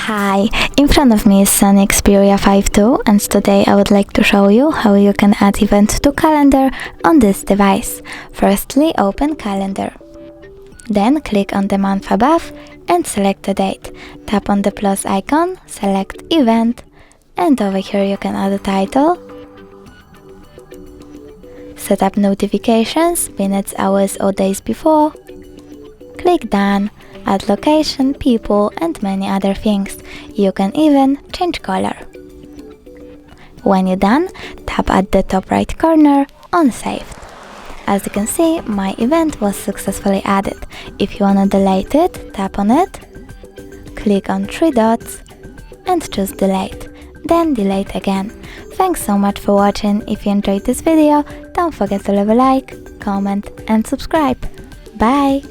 Hi, in front of me is Sony Xperia 5 II, and today I would like to show you how you can add event to calendar on this device. Firstly, open calendar. Then click on the month above and select the date. Tap on the plus icon, select event, and over here you can add a title. Set up notifications, minutes, hours or days before. Click done. Add location, people and many other things. You can even change color. When you're done, tap at the top right corner on Save. As you can see, my event was successfully added. If you wanna delete it, tap on it, click on 3 dots and choose delete. Then delete again. Thanks so much for watching. If you enjoyed this video, don't forget to leave a like, comment and subscribe. Bye!